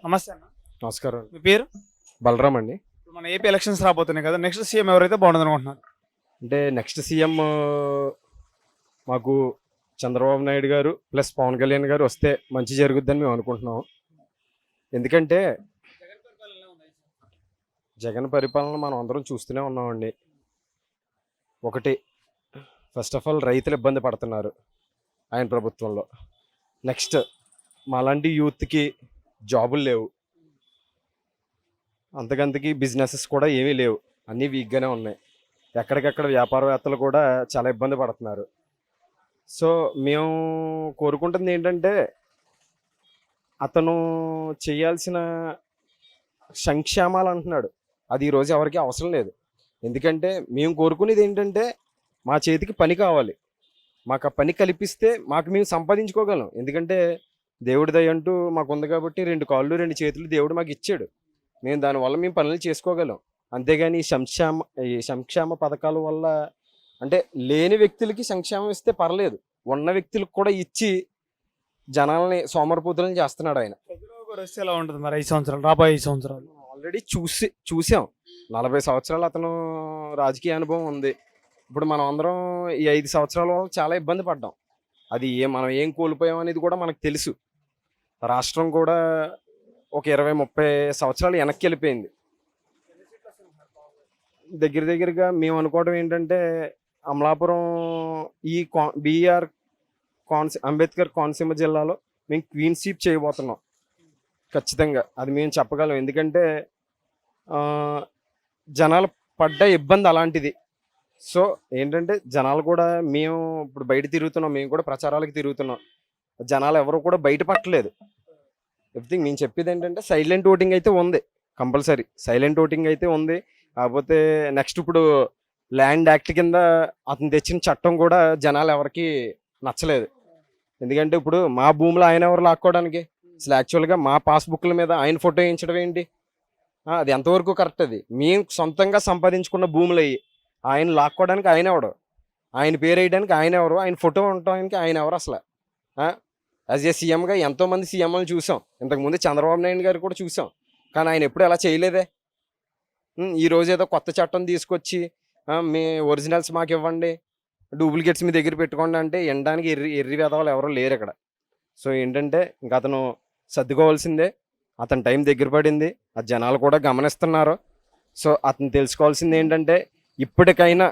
నమస్తే అన్న. నమస్కారం. మీ పేరు? బలరాం అండి. ఇప్పుడు మన ఏపీ ఎలక్షన్స్ రాబోతున్నాయి కదా, నెక్స్ట్ సీఎం ఎవరైతే బాగుంటుంది అనుకుంటున్నారు? అంటే నెక్స్ట్ సీఎం మాకు చంద్రబాబు నాయుడు గారు ప్లస్ పవన్ కళ్యాణ్ గారు వస్తే మంచి జరుగుద్దని మేము అనుకుంటున్నాం. ఎందుకంటే జగన్ పరిపాలన మనం అందరం చూస్తూనే ఉన్నామండి. ఒకటి, ఫస్ట్ ఆఫ్ ఆల్ రైతులు ఇబ్బంది పడుతున్నారు ఆయన ప్రభుత్వంలో. నెక్స్ట్, మాలాంటి యూత్కి జాబులు లేవు, అంతకంతకి బిజినెసెస్ కూడా ఏమీ లేవు, అన్నీ వీక్గానే ఉన్నాయి. ఎక్కడికక్కడ వ్యాపారవేత్తలు కూడా చాలా ఇబ్బంది పడుతున్నారు. సో మేము కోరుకుంటుంది ఏంటంటే అతను చేయాల్సిన సంక్షేమాలు అంటున్నాడు, అది ఈరోజు ఎవరికి అవసరం లేదు. ఎందుకంటే మేము కోరుకునేది ఏంటంటే మా చేతికి పని కావాలి, మాకు ఆ పని కల్పిస్తే మాకు మేము సంపాదించుకోగలం. ఎందుకంటే దేవుడి దయ అంటూ మాకు ఉంది కాబట్టి 2 కాళ్ళు 2 చేతులు దేవుడు మాకు ఇచ్చాడు. మేము దానివల్ల మేము పనులు చేసుకోగలం. అంతేగాని ఈ సంక్షేమ పథకాల వల్ల అంటే లేని వ్యక్తులకి సంక్షేమం ఇస్తే పర్లేదు, ఉన్న వ్యక్తులకు కూడా ఇచ్చి జనాల్ని సోమరిపోతులను చేస్తున్నాడు ఆయన. వస్తే ఎలా ఉంటుంది మరి 5 సంవత్సరాలు, రాబోయే 5 సంవత్సరాలు? ఆల్రెడీ చూసాం. 40 సంవత్సరాలు అతను రాజకీయ అనుభవం ఉంది. ఇప్పుడు మనం అందరం ఈ 5 సంవత్సరాల వల్ల చాలా ఇబ్బంది పడ్డాం. అది మనం ఏం కోల్పోయాం అనేది కూడా మనకు తెలుసు. రాష్ట్రం కూడా ఒక 20-30 సంవత్సరాలు వెనక్కి వెళ్ళిపోయింది. దగ్గరగా మేము అనుకోవడం ఏంటంటే అమలాపురం ఈ బీఆర్ అంబేద్కర్ కోనసీమ జిల్లాలో మేము క్వీన్ షీప్ చేయబోతున్నాం ఖచ్చితంగా. అది మేము చెప్పగలం. ఎందుకంటే జనాలు పడ్డ ఇబ్బంది అలాంటిది. సో ఏంటంటే జనాలు కూడా, మేము ఇప్పుడు బయట తిరుగుతున్నాం, మేము కూడా ప్రచారాలకు తిరుగుతున్నాం, జనాలు ఎవరు కూడా బయట పట్టలేదు. ఎవ్రీథింగ్ మేము చెప్పేది ఏంటంటే సైలెంట్ ఓటింగ్ అయితే ఉంది, కంపల్సరీ సైలెంట్ ఓటింగ్ అయితే ఉంది. కాకపోతే నెక్స్ట్ ఇప్పుడు ల్యాండ్ యాక్ట్ కింద అతను తెచ్చిన చట్టం కూడా జనాలు ఎవరికి నచ్చలేదు. ఎందుకంటే ఇప్పుడు మా భూములు ఆయన ఎవరు లాక్కోవడానికి? అసలు యాక్చువల్గా మా పాస్బుక్ల మీద ఆయన ఫోటో వేయించడం ఏంటి? అది ఎంతవరకు కరెక్ట్? అది మేము సొంతంగా సంపాదించుకున్న భూములు అయ్యి ఆయన లాక్కోవడానికి ఆయన ఎవడు? ఆయన పేరు వేయడానికి ఆయన ఎవరు? ఆయన ఫోటో ఉండటానికి ఆయన ఎవరు అసలు? యాజ్ ఏ సీఎంగా ఎంతోమంది సీఎంలను చూసాం, ఇంతకుముందు చంద్రబాబు నాయుడు గారు కూడా చూసాం, కానీ ఆయన ఎప్పుడు అలా చేయలేదే. ఈరోజు ఏదో కొత్త చట్టం తీసుకొచ్చి మీ ఒరిజినల్స్ మాకు ఇవ్వండి, డూప్లికేట్స్ మీ దగ్గర పెట్టుకోండి అంటే వినడానికి ఎర్రి వేదవాళ్ళు ఎవరో లేరు ఇక్కడ. సో ఏంటంటే ఇంకా అతను సర్దుకోవాల్సిందే. అతని టైం దగ్గర పడింది, అది జనాలు కూడా గమనిస్తున్నారు. సో అతను తెలుసుకోవాల్సింది ఏంటంటే ఇప్పటికైనా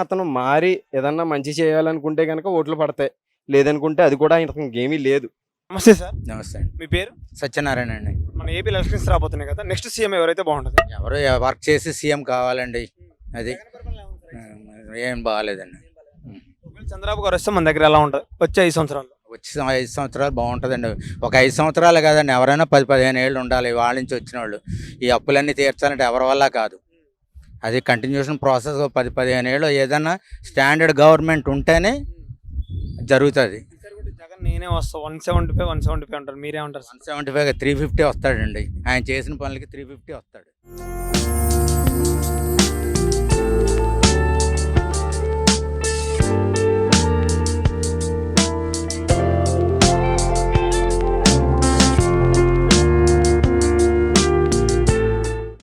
అతను మారి ఏదన్నా మంచి చేయాలనుకుంటే కనుక ఓట్లు పడతాయి, లేదనుకుంటే అది కూడా ఆయనకి ఏమీ లేదు. నమస్తే సార్. నమస్తే. మీ పేరు? సత్యనారాయణ అండి. మన ఏపీ ఎలక్షన్స్ రాబోతున్నాయి కదా, నెక్స్ట్ సీఎం ఎవరైతే బాగుంటుంది? ఎవరు వర్క్ చేసి సీఎం కావాలండి, అది ఏం బాగాలేదండి. చంద్రబాబు గారు వస్తే మన దగ్గర ఎలా ఉంటుంది వచ్చే 5 సంవత్సరాలు? వచ్చే 5 సంవత్సరాలు బాగుంటుందండి. ఒక 5 సంవత్సరాలు కదండి, ఎవరైనా 10-15 ఏళ్ళు ఉండాలి. వాళ్ళ నుంచి వచ్చిన వాళ్ళు ఈ అప్పులన్నీ తీర్చాలంటే ఎవరి వల్ల కాదు. అది కంటిన్యూషన్ ప్రాసెస్. 10-15 ఏళ్ళు ఏదైనా స్టాండర్డ్ గవర్నమెంట్ ఉంటేనే జరుగుతుంది. జగన్ నేనే వస్తా 175 అంటారు, మీరేమంటారు? 175 350 వస్తాడండి. ఆయన చేసిన పనులకి 350 వస్తాడు.